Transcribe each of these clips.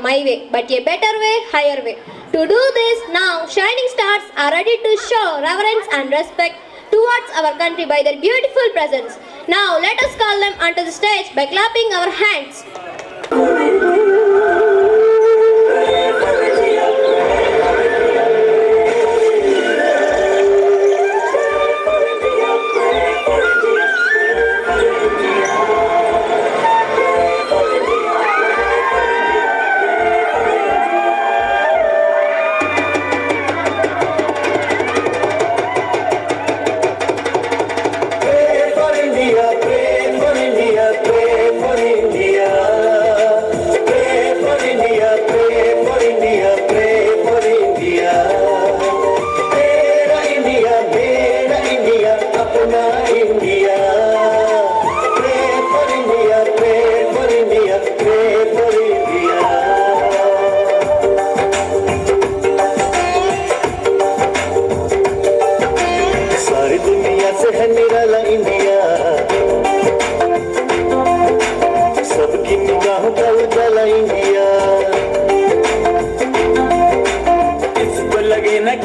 my way, but a better way, higher way. To do this, now shining stars are ready to show reverence and respect towards our country by their beautiful presence. Now let us call them onto the stage by clapping our hands.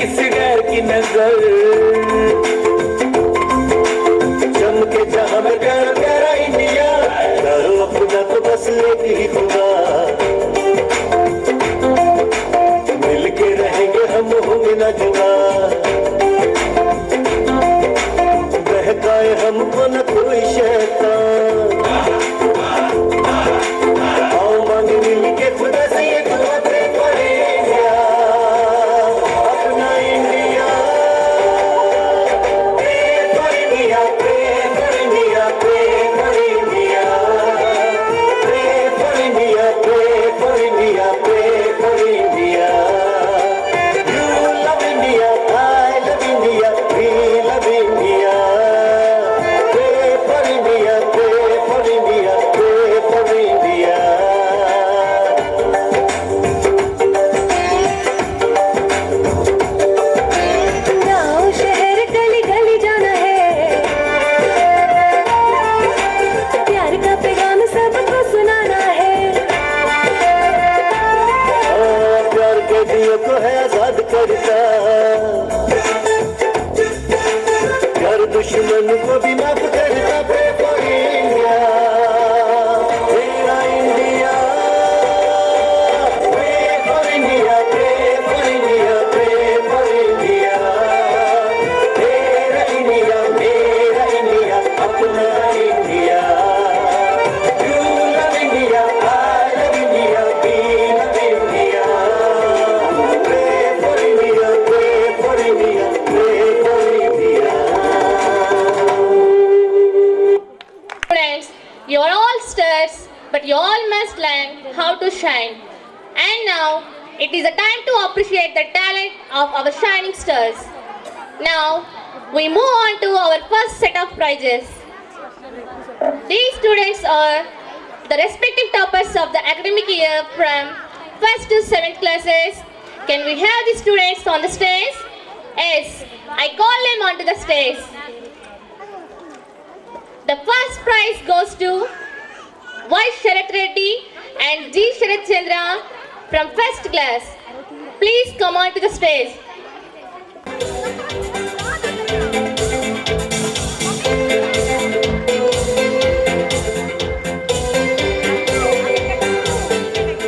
किसी गैर की नजर चमके जहां में प्यारा प्यारा India करो अपना तो बस एक ही खुदा मिलके रहेंगे हम होंगे ना जुदा बहकाए हमको न कोई शैतान आओ मांग मिलके खुदा से ये दुआ को है आजाद करता यार दुश्मन को भी माफ करता प्रे फॉर इंडिया तेरा India pray for India pray for India pray for India तेरा इंडिया मेरा इंडिया अपना India you love India I love India we love India You are all stars, but you all must learn how to shine. And now, it is a time to appreciate the talent of our shining stars. Now, we move on to our first set of prizes. These students are the respective toppers of the academic year from 1st to 7th classes. Can we have the students on the stage? Yes, I call them onto the stage. The first prize goes to Y. Sharath Reddy and G. Sharath Chandra from 1st class. Please come on to the stage.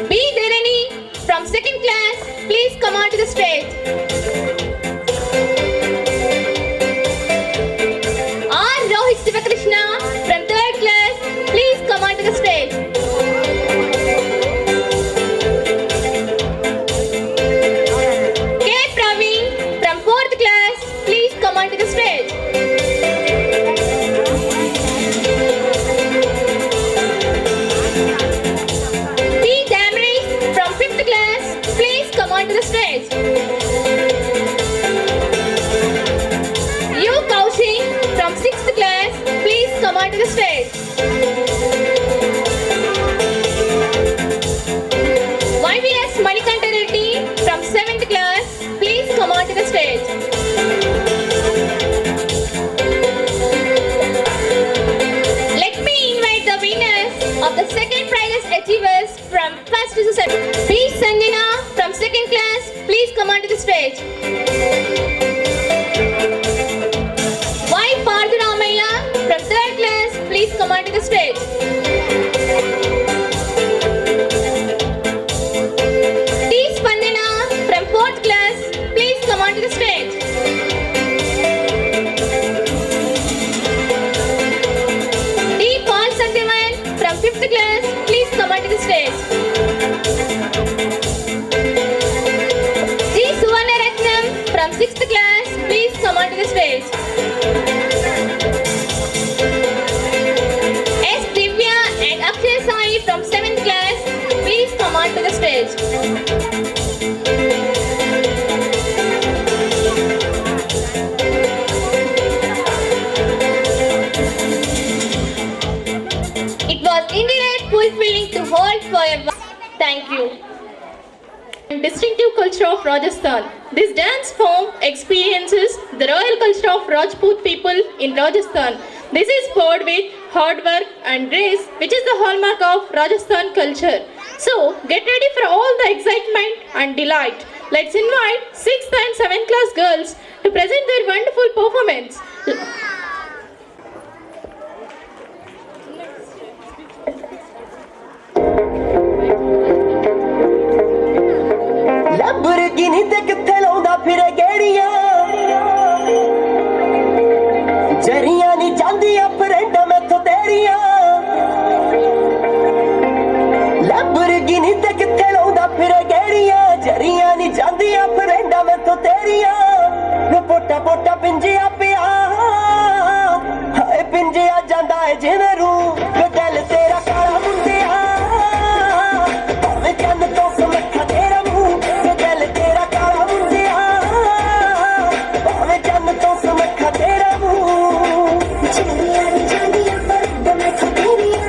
B. Dharani from 2nd class. Please come on to the stage. Krishna from 3rd class, please come on to the stage. K. Praveen from 4th class, please come on to the stage. T. Damaris from 5th class, please come on to the stage. come onto the stage. Y. Parduramaya from 3rd class, please come onto the stage. T. Spandana from 4th class, please come onto the stage. D. Paul Satyavan from 5th class, please come onto the stage. G. Suvarna Ratnam from 6th class, please come onto the stage. S. Divya and Akshay Sai from 7th class, please come onto the stage. It was indeed fulfilling to hold for a while. Thank you. Distinctive culture of Rajasthan. This dance form experiences the royal culture of Rajput people in Rajasthan. This is poured with hard work and grace, which is the hallmark of Rajasthan culture. So, get ready for all the excitement and delight. Let's invite 6th and 7th class girls to present their wonderful performance. Lamborghini ते कित्थे लाउंदा फिरे गेड़ियां जरियां नी जांदियां friend मैथों तेरियां Lamborghini ते कित्थे लाउंदा फिरे गेड़ियां जरियां नी जांदियां friend मैथों तेरियां वे पोटा पोटा पिंजिया पिया हाय पिंजिया जांदा है जिवें रूं वे दिल तेरा काला मुंडिया भावें चंद तो समखा तेरा मूंह वे दिल तेरा काला मुंडिया भावें चंद तो समखा तेरा मूंह चलिया नी चलिया पर मैं खतेरिया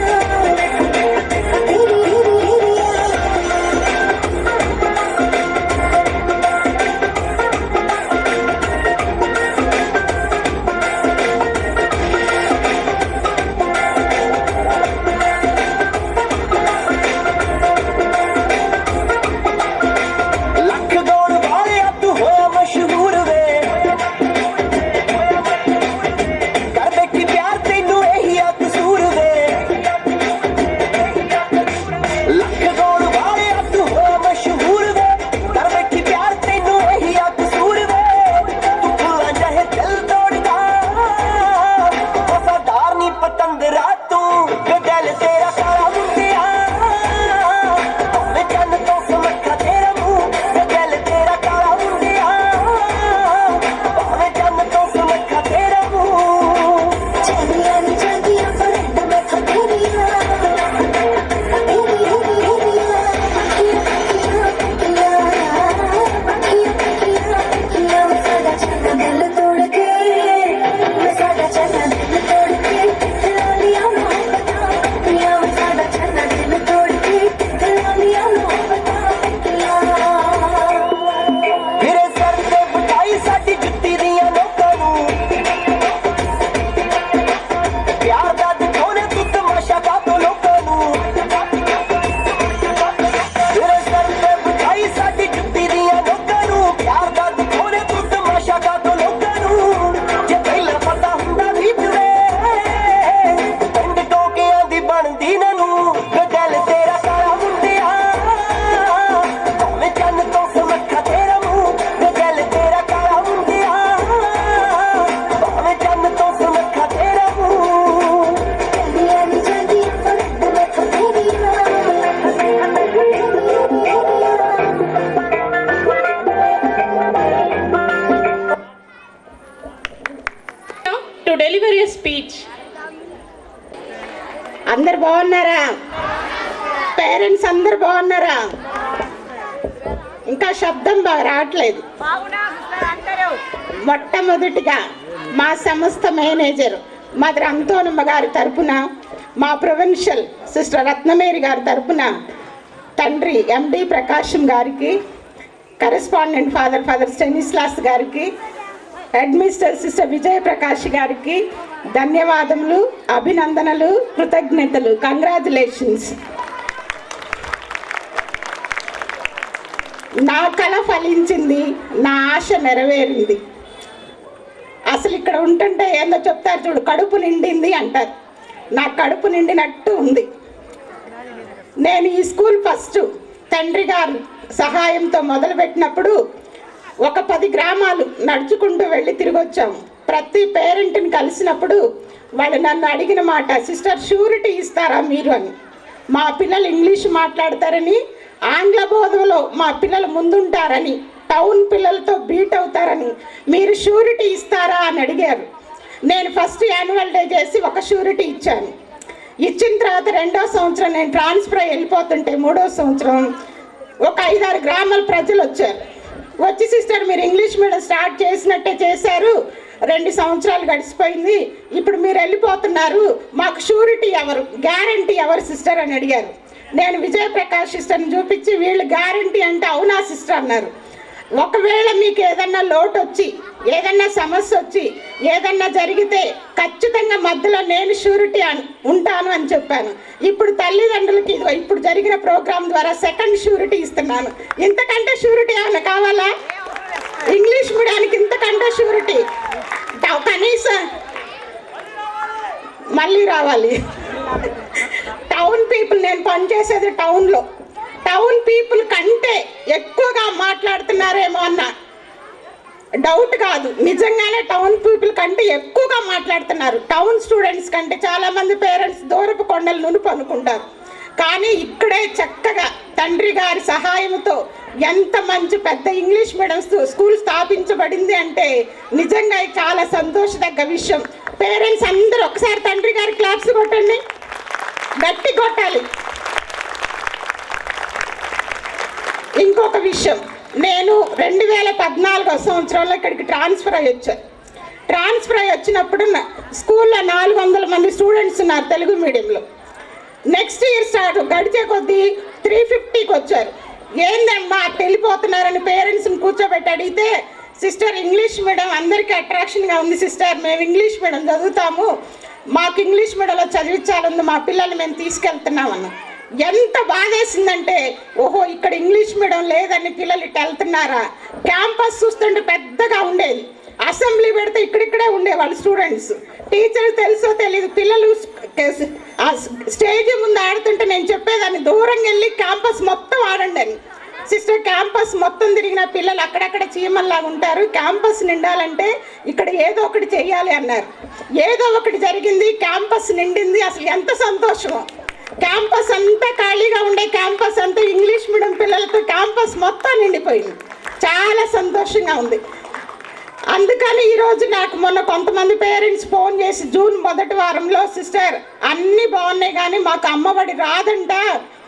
लख दौड़ वालिया तू होया मशहूर वे कर बैठी प्यार तेनू यही आ कसूर वे लख दौड़ वालिया तू होया मशहूर वे कर बैठी प्यार तेनू यही आ कसूर वे तू भुला चाहे दिल तोड़दा वफादार नी पतंदरा तू वे दिल तेरा काला मुंडिया भावें चंद तो समखा तेरा मूंह वे दिल तेरा काला मुंडिया भावें चंद तो समखा तेरा मूंह चलिया नी चलिया पर मैं खतेरिया दिल तोड़ के साडा चन्ना दिल तोड़ के ला लिया मोहब्बत पिया साडा चन्ना दिल तोड़ के ला लिया मोहब्बत पिया फिरे सर ते बुटाई साडी जुत्ती दियां लोकां नूं प्यार दा दिखाउने तू तमाशा कातों लोकां नूं फिरे सर ते बुटाई साडी जुत्ती दियां लोकां नूं प्यार दा दिखाउने तू तमाशा कातों लोकां नूं जे पहला पता हुंदा भी तुरे पिंड टोकियां दी बनदी ननू वे दिल तेरा काला मुंडिया भावें चंद तो समखा तेरा मूंह वे दिल तेरा काला मुंडिया भावें चंद तो समखा तेरा मूंह चलिया नी चलिया पर मैं खतेरिया To deliver a speech. అందరు బాగున్నారా? పేరెంట్స్ అందరు బాగున్నారా? ఇంకా శబ్దం బాగా రావట్లేదు. మొట్టమొదటిగా మా సంస్థ మేనేజర్ మదర్ అంతోనమ్మ గారి తరపున, మా ప్రొవిన్షియల్ సిస్టర్ రత్నమేరి గారి తరపున తండ్రి ఎండి ప్రకాశం గారికి, కరెస్పాండెంట్ ఫాదర్ స్టెనిస్లాస్ గారికి, హెడ్ మిస్టర్ సిస్టర్ విజయప్రకాష్ గారికి ధన్యవాదములు, అభినందనలు, కృతజ్ఞతలు. కంగ్రాచులేషన్స్. నా కళ ఫలించింది, నా ఆశ నెరవేరింది. అసలు ఇక్కడ ఉంటుంటే ఏందో చెప్తారు చూడు, కడుపు నిండింది అంటారు. నా కడుపు నిండినట్టు ఉంది. నేను ఈ స్కూల్ ఫస్ట్ తండ్రి గారు సహాయంతో మొదలుపెట్టినప్పుడు ఒక 10 గ్రామాలు నడుచుకుంటూ వెళ్ళి తిరిగి వచ్చాము. ప్రతి పేరెంట్ని కలిసినప్పుడు వాళ్ళు నన్ను అడిగిన మాట, సిస్టర్ షూరిటీ ఇస్తారా మీరు అని. మా పిల్లలు ఇంగ్లీష్ మాట్లాడతారని, ఆంగ్ల బోధనలో మా పిల్లలు ముందుంటారని, టౌన్ పిల్లలతో బీట్ అవుతారని మీరు షూరిటీ ఇస్తారా అని అడిగారు. నేను ఫస్ట్ యాన్యువల్ డే చేసి ఒక షూరిటీ ఇచ్చాను. ఇచ్చిన తర్వాత 2వ సంవత్సరం నేను ట్రాన్స్ఫర్ అయ్యి వెళ్ళిపోతుంటే 3వ సంవత్సరం ఒక 5-6 గ్రామాల ప్రజలు వచ్చారు. వచ్చి సిస్టర్ మీరు ఇంగ్లీష్ మీడియం స్టార్ట్ చేసినట్టే చేశారు, 2 సంవత్సరాలు గడిచిపోయింది, ఇప్పుడు మీరు వెళ్ళిపోతున్నారు, మాకు షూరిటీ ఎవరు, గ్యారంటీ ఎవరు సిస్టర్ అని అడిగారు. నేను విజయప్రకాష్ సిస్టర్ని చూపించి వీళ్ళు గ్యారంటీ అంటే అవునా సిస్టర్ అన్నారు. ఒకవేళ మీకు ఏదన్నా లోటు వచ్చి, ఏదన్నా సమస్య వచ్చి, ఏదన్నా జరిగితే ఖచ్చితంగా మధ్యలో నేను షూరిటీ ఉంటాను అని చెప్పాను. ఇప్పుడు తల్లిదండ్రులకి ఇప్పుడు జరిగిన ప్రోగ్రాం ద్వారా 2nd షూరిటీ ఇస్తున్నాను. ఇంతకంటే షూరిటీ ఏమైనా కావాలా? ఇంగ్లీష్ మీడియానికి ఇంతకంటే షూరిటీ కనీసం మళ్ళీ రావాలి. టౌన్ పీపుల్, నేను పనిచేసేది టౌన్లో, టౌన్ పీపుల్ కంటే ఎక్కువగా మాట్లాడుతున్నారేమో అన్న డౌట్ కాదు, నిజంగానే టౌన్ పీపుల్ కంటే ఎక్కువగా మాట్లాడుతున్నారు. టౌన్ స్టూడెంట్స్ కంటే చాలామంది పేరెంట్స్ దూరపు కొండలు నునుపు అనుకుంటారు. కానీ ఇక్కడే చక్కగా తండ్రి గారి సహాయంతో ఎంత మంచి పెద్ద ఇంగ్లీష్ మీడియం స్కూల్ స్థాపించబడింది అంటే నిజంగా చాలా సంతోషదగ్గ విషయం. పేరెంట్స్ అందరూ ఒకసారి తండ్రి గారి క్లాప్స్ కొట్టండి, గట్టి కొట్టాలి. ఇంకొక విషయం, నేను 2014వ సంవత్సరంలో ఇక్కడికి ట్రాన్స్ఫర్ అయ్యి వచ్చాను. ట్రాన్స్ఫర్ అయ్యి వచ్చినప్పుడు స్కూల్లో 400 మంది స్టూడెంట్స్ ఉన్నారు తెలుగు మీడియంలో. నెక్స్ట్ ఇయర్ స్టార్ట్ గడిచే కొద్దీ 350కి వచ్చారు. ఏందమ్మా వెళ్ళిపోతున్నారని పేరెంట్స్ని కూర్చోబెట్టి అడిగితే, సిస్టర్ ఇంగ్లీష్ మీడియం అందరికీ అట్రాక్షన్గా ఉంది సిస్టర్, మేము ఇంగ్లీష్ మీడియం చదువుతాము, మాకు ఇంగ్లీష్ మీడియంలో చదివించాలని మా పిల్లల్ని మేము తీసుకెళ్తున్నామన్నా. ఎంత బాధేసిందంటే, ఓహో ఇక్కడ ఇంగ్లీష్ మీడియం లేదని పిల్లలు ఇటు వెళ్తున్నారా. క్యాంపస్ చూస్తుంటే పెద్దగా ఉండేది, అసెంబ్లీ పెడితే ఇక్కడిక్కడే ఉండేవాళ్ళు స్టూడెంట్స్. టీచర్ తెలుసో తెలీదు, పిల్లలు స్టేజ్ ముందు ఆడుతుంటే నేను చెప్పేదాన్ని దూరంగా వెళ్ళి క్యాంపస్ మొత్తం ఆడండి అని. సిస్టర్ క్యాంపస్ మొత్తం తిరిగిన పిల్లలు అక్కడక్కడ చీమల్లాగా ఉంటారు, క్యాంపస్ నిండాలంటే ఇక్కడ ఏదో ఒకటి చెయ్యాలి అన్నారు. ఏదో ఒకటి జరిగింది, క్యాంపస్ నిండింది. అసలు ఎంత సంతోషమో. క్యాంపస్ అంతా ఖాళీగా ఉండే క్యాంపస్ అంతా ఇంగ్లీష్ మీడియం పిల్లలతో క్యాంపస్ మొత్తం నిండిపోయింది. చాలా సంతోషంగా ఉంది. అందుకని ఈరోజు నాకు మొన్న కొంతమంది పేరెంట్స్ ఫోన్ చేసి జూన్ 1వ వారంలో, సిస్టర్ అన్నీ బాగున్నాయి కానీ మాకు అమ్మఒడి రాదంట,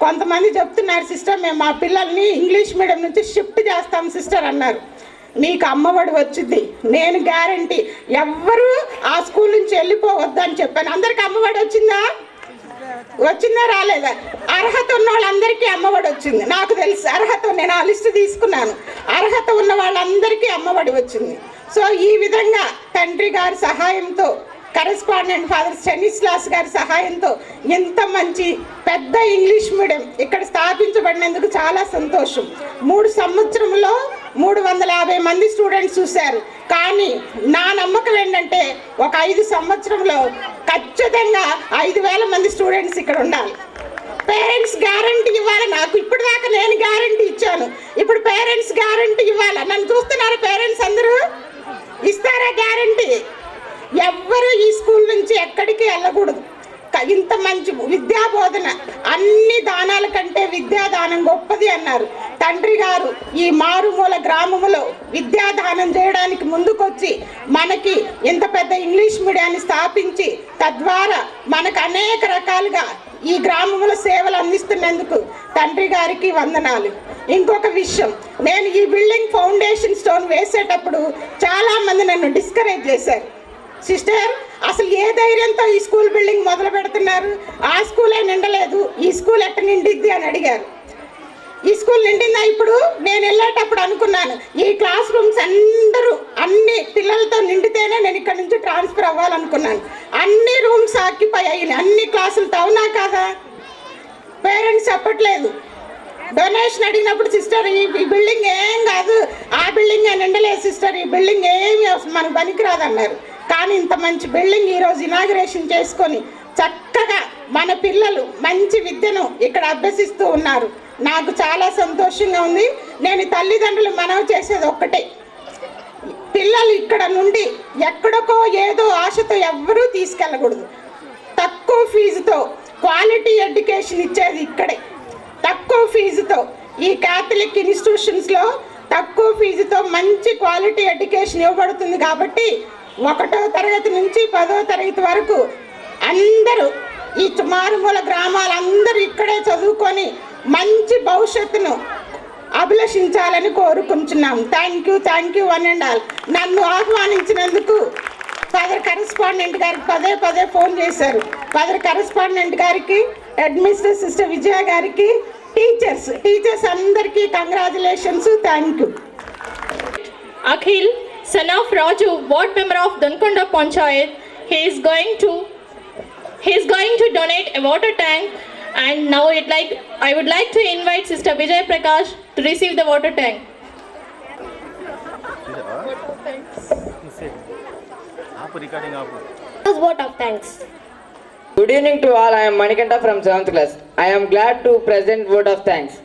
కొంతమంది చెప్తున్నారు సిస్టర్ మేము మా పిల్లల్ని ఇంగ్లీష్ మీడియం నుంచి షిఫ్ట్ చేస్తాం సిస్టర్ అన్నారు. మీకు అమ్మఒడి వచ్చింది, నేను గ్యారంటీ. ఎవ్వరూ ఆ స్కూల్ నుంచి వెళ్ళిపోవద్దు అని చెప్పాను. అందరికి అమ్మఒడి వచ్చిందా? వచ్చిందా రాలేదా? అర్హత ఉన్న వాళ్ళందరికీ అమ్మఒడి వచ్చింది. నాకు తెలుసు అర్హత, నేను ఆ లిస్టు తీసుకున్నాను. అర్హత ఉన్న వాళ్ళందరికీ అమ్మఒడి వచ్చింది. సో ఈ విధంగా తండ్రి గారి సహాయంతో, కరెస్పాండెంట్ ఫాదర్ స్టెనిస్లాస్ గారి సహాయంతో ఎంత మంచి పెద్ద ఇంగ్లీష్ మీడియం ఇక్కడ స్థాపించబడినందుకు చాలా సంతోషం. 3 సంవత్సరంలో 350 మంది స్టూడెంట్స్ చూశారు. కానీ నా నమ్మకం ఏంటంటే ఒక 5 సంవత్సరంలో ఖచ్చితంగా 5000 మంది స్టూడెంట్స్ ఇక్కడ ఉండాలి. పేరెంట్స్ గ్యారంటీ ఇవ్వాలి. నాకు ఇప్పుడు దాకా నేను గ్యారంటీ ఇచ్చాను, ఇప్పుడు పేరెంట్స్ గ్యారంటీ ఇవ్వాలి. నన్ను చూస్తున్నారు పేరెంట్స్ అందరూ, ఇస్తారా గ్యారంటీ? ఎవ్వరూ ఈ స్కూల్ నుంచి ఎక్కడికి వెళ్ళకూడదు. ఇంత మంచి విద్యా బోధన, అన్ని దానాల కంటే విద్యాదానం గొప్పది అన్నారు తండ్రి గారు. ఈ మారుమూల గ్రామములో విద్యాదానం చేయడానికి ముందుకొచ్చి మనకి ఇంత పెద్ద ఇంగ్లీష్ మీడియాన్ని స్థాపించి తద్వారా మనకు అనేక రకాలుగా ఈ గ్రామంలో సేవలు అందిస్తున్నందుకు తండ్రి గారికి వందనాలు. ఇంకొక విషయం, నేను ఈ బిల్డింగ్ ఫౌండేషన్ స్టోన్ వేసేటప్పుడు చాలామంది నన్ను డిస్కరేజ్ చేశారు. సిస్టర్ అసలు ఏ ధైర్యంతో ఈ స్కూల్ బిల్డింగ్ మొదలు పెడుతున్నారు, ఆ స్కూలే నిండలేదు, ఈ స్కూల్ ఎట్ట నిండిద్ది అని అడిగారు. ఈ స్కూల్ నిండిందా? ఇప్పుడు నేను వెళ్ళేటప్పుడు అనుకున్నాను ఈ క్లాస్ రూమ్స్ అందరూ అన్ని పిల్లలతో నిండితేనే నేను ఇక్కడ నుంచి ట్రాన్స్ఫర్ అవ్వాలనుకున్నాను. అన్ని రూమ్స్ ఆక్యుపై అయినాయి, అన్ని క్లాసులతో. అవునా కాదా? పేరెంట్స్ చెప్పట్లేదు. డొనేషన్ అడిగినప్పుడు సిస్టర్ ఈ బిల్డింగ్ ఏం కాదు, ఆ బిల్డింగ్ నిండలేదు సిస్టర్, ఈ బిల్డింగ్ ఏమి మనకు పనికిరాదన్నారు. కానీ ఇంత మంచి బిల్డింగ్ ఈరోజు ఇనాగ్రేషన్ చేసుకొని చక్కగా మన పిల్లలు మంచి విద్యను ఇక్కడ అభ్యసిస్తూ ఉన్నారు. నాకు చాలా సంతోషంగా ఉంది. నేను తల్లిదండ్రులు మనవి చేసేది ఒక్కటే, పిల్లలు ఇక్కడ నుండి ఎక్కడికో ఏదో ఆశతో ఎవ్వరూ తీసుకెళ్ళకూడదు. తక్కువ ఫీజుతో క్వాలిటీ ఎడ్యుకేషన్ ఇచ్చేది ఇక్కడే. తక్కువ ఫీజుతో ఈ క్యాథలిక్ ఇన్స్టిట్యూషన్స్లో తక్కువ ఫీజుతో మంచి క్వాలిటీ ఎడ్యుకేషన్ ఇవ్వబడుతుంది. కాబట్టి 1వ తరగతి నుంచి 10వ తరగతి వరకు అందరూ ఈ మారుమూల గ్రామాలందరూ ఇక్కడే చదువుకొని మంచి భవిష్యత్తును అభిలషించాలని కోరుకుంటున్నాం. Thank you one and all. నన్ను ఆహ్వానించినందుకు ఫాదర్ కరెస్పాండెంట్ గారికి పదే ఫోన్ చేశారు. ఫాదర్ కరెస్పాండెంట్ గారికి, హెడ్ మిస్టర్ సిస్టర్ విజయ గారికి, టీచర్స్ అందరికీ congratulations. Thank you. Akhil, son of Raju, ward member of Dankonda Panchayat, he is going to donate a water tank, and now I would like to invite Sister Vijay Prakash to receive the water tank. Vote of thanks. Good evening to all. I am Manikanta from 7th class. I am glad to present vote of thanks.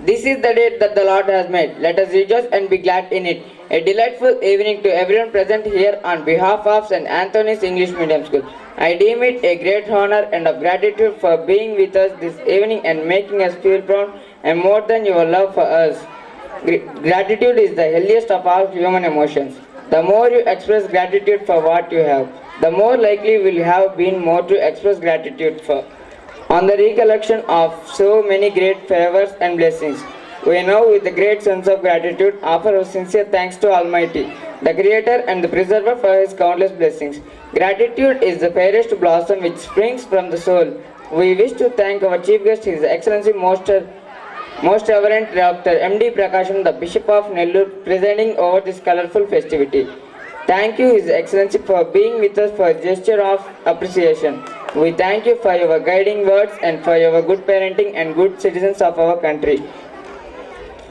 This is the day that the Lord has made. Let us rejoice and be glad in it. A delightful evening to everyone present here on behalf of St. Anthony's English Medium School. I deem it a great honor and of gratitude for being with us this evening and making us feel proud and more than your love for us. Gratitude is the healthiest of all human emotions. The more you express gratitude for what you have, the more likely will you have been more to express gratitude for. On the recollection of so many great favors and blessings, we now with a great sense of gratitude offer our sincere thanks to Almighty, the Creator and the Preserver for His countless blessings. Gratitude is the fairest blossom which springs from the soul. We wish to thank our Chief Guest, His Excellency Most Reverend Dr. M.D. Prakasham, the Bishop of Nellore, presiding over this colorful festivity. Thank you, His Excellency, for being with us for a gesture of appreciation. We thank you for your guiding words and for your good parenting and good citizens of our country.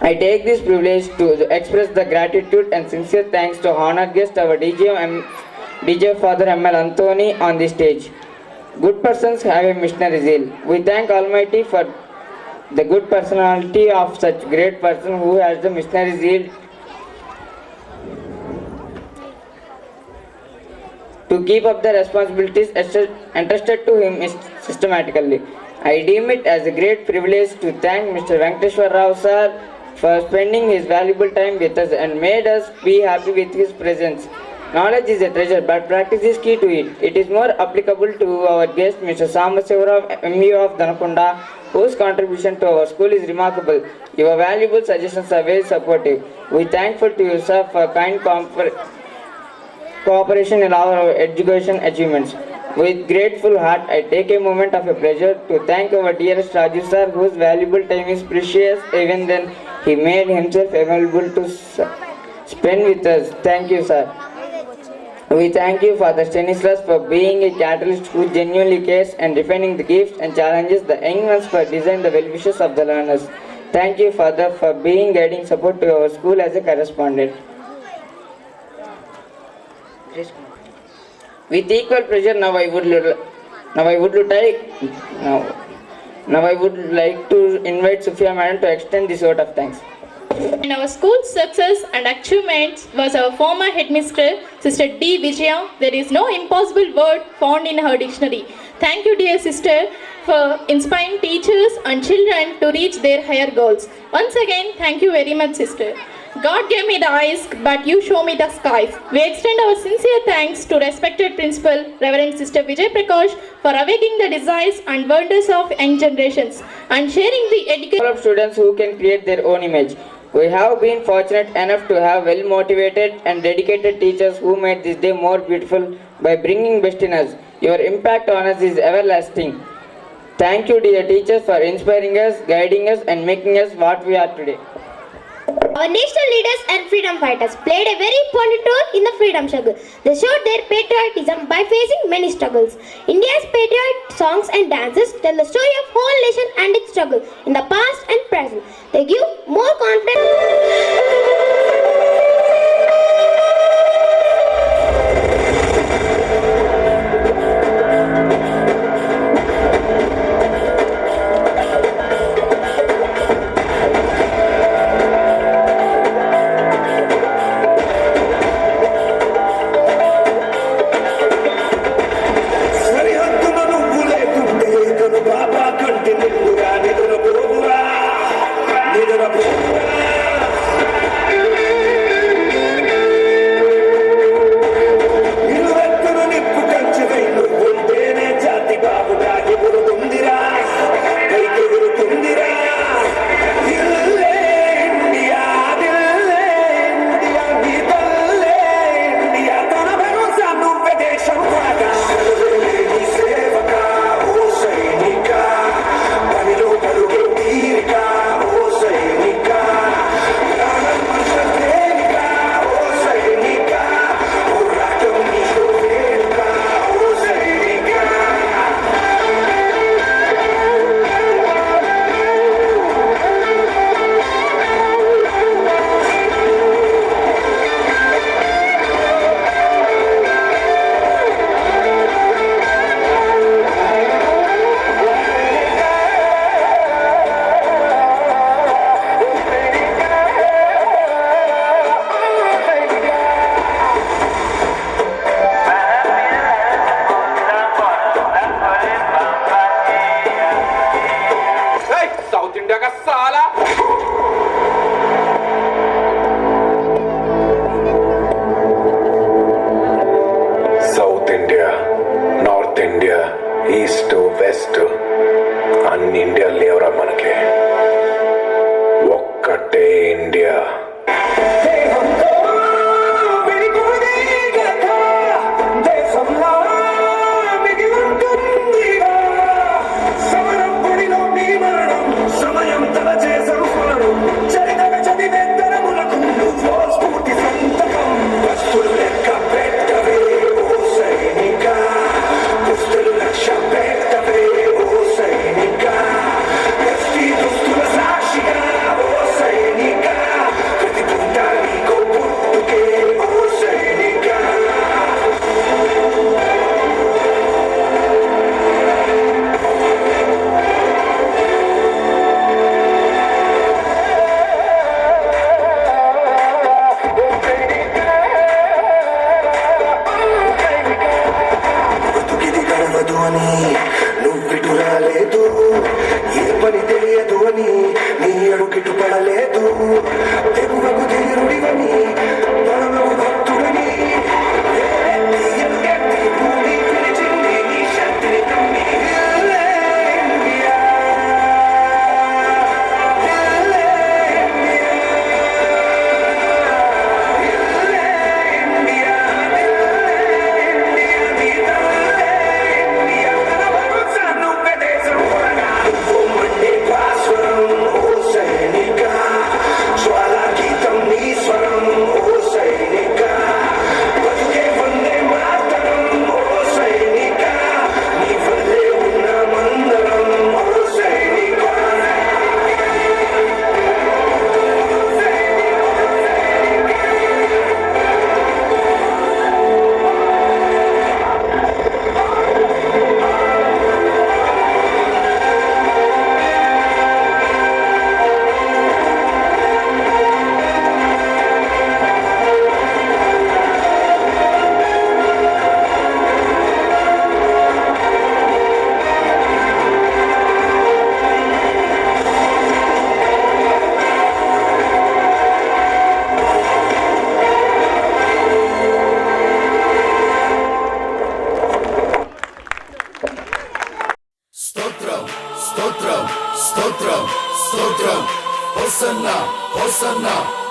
I take this privilege to express the gratitude and sincere thanks to honored guest, our DJ Father M.L. Anthony on the stage. Good persons have a missionary zeal. We thank Almighty for the good personality of such great person who has the missionary zeal to keep up the responsibilities entrusted to him systematically. I deem it as a great privilege to thank Mr. Venkateshwar Rao sir for spending his valuable time with us and made us be happy with his presence. Knowledge is a treasure, but practice is key to it. It is more applicable to our guest, Mr. Sambasivarav, MU of Danakonda, whose contribution to our school is remarkable. Your valuable suggestions are very supportive. We are thankful to you, sir, for kind cooperation in our education achievements. With grateful heart, I take a moment of a pleasure to thank our dearest Raju sir, whose valuable time is precious. Even then, he made himself available to spend with us. Thank you, sir. We thank you, Father Stanislas, for being a catalyst who genuinely cares and defining the gifts and challenges the young ones for design the well-wishes of the learners. Thank you, Father, for being guiding support to our school as a correspondent. With equal pleasure, now I would like to invite Sophia Madam to extend this vote of thanks. And our school's success and achievements was our former headmistress, Sister D. Vijaya. There is no impossible word found in her dictionary. Thank you, dear sister, for inspiring teachers and children to reach their higher goals. Once again, thank you very much, sister. God gave me the eyes, but you show me the skies. We extend our sincere thanks to respected Principal, Reverend Sister Vijay Prakash, for awakening the desires and wonders of young generations and sharing the education Of students who can create their own image. We have been fortunate enough to have well-motivated and dedicated teachers who made this day more beautiful by bringing best in us. Your impact on us is everlasting. Thank you, dear teachers, for inspiring us, guiding us, and making us what we are today. Our national leaders and freedom fighters played a very important role in the freedom struggle. They showed their patriotism by facing many struggles. India's patriot songs and dances tell the story of whole nation and its struggle in the past and present. They give more confidence.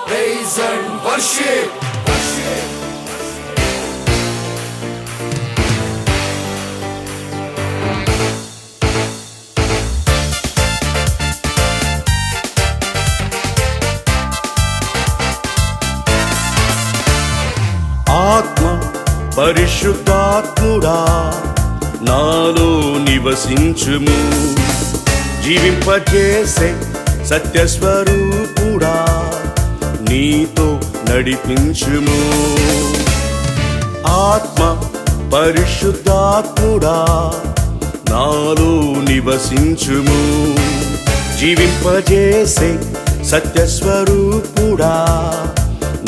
praise and worship. పరిశుద్ధాత్ముడా నాలో నివసించుము, జీవింపజేసే సత్యస్వరూపుడా నీతో నడిపించుము. ఆత్మ పరిశుద్ధాత్ముడా నాలో నివసించుము, జీవింపజేసే సత్యస్వరూపుడా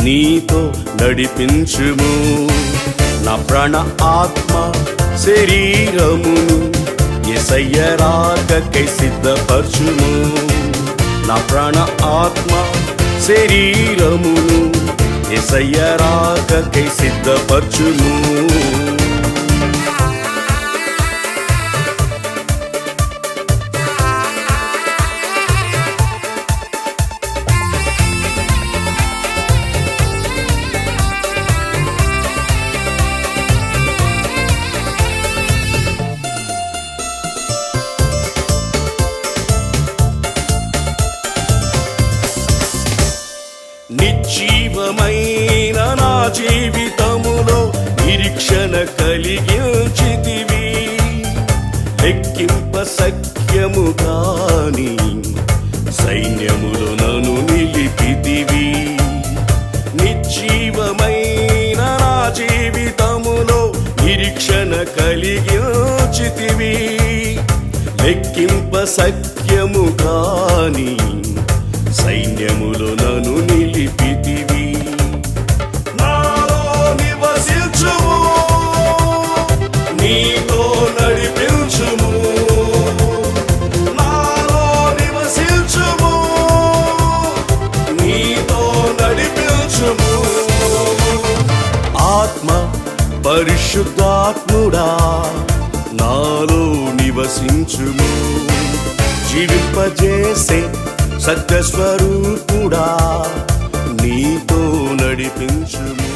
నీతో నడిపించుము. నా ప్రాణ ఆత్మ శరీరమును యేసయ్య రాకకై సిద్ధపరచుము. నా ప్రాణ ఆత్మ శరీరమును యేసయ్య రాకకై సిద్ధపరచుము. నిజీవమైన నా జీవితములో నిరీక్షణ కలిగించితివి, లెక్కింప సఖ్యము కాని సైన్యములో నన్ను నిలిపితివి. నిజీవమైన నా జీవితములో నిరీక్షణ కలిగించితివి, లెక్కింప సఖ్యము కాని సైన్యములో నన్ను నిలిపితివి. నాలో నివసించుము, నీతో నడిపించుము. నాలో నివసించుము, నీతో నడిపించుము. ఆత్మ పరిశుద్ధాత్ముడా నాలో నివసించుము, జీవింపజేసే సత్యస్వరూపుడా నీతో నడిపించుము.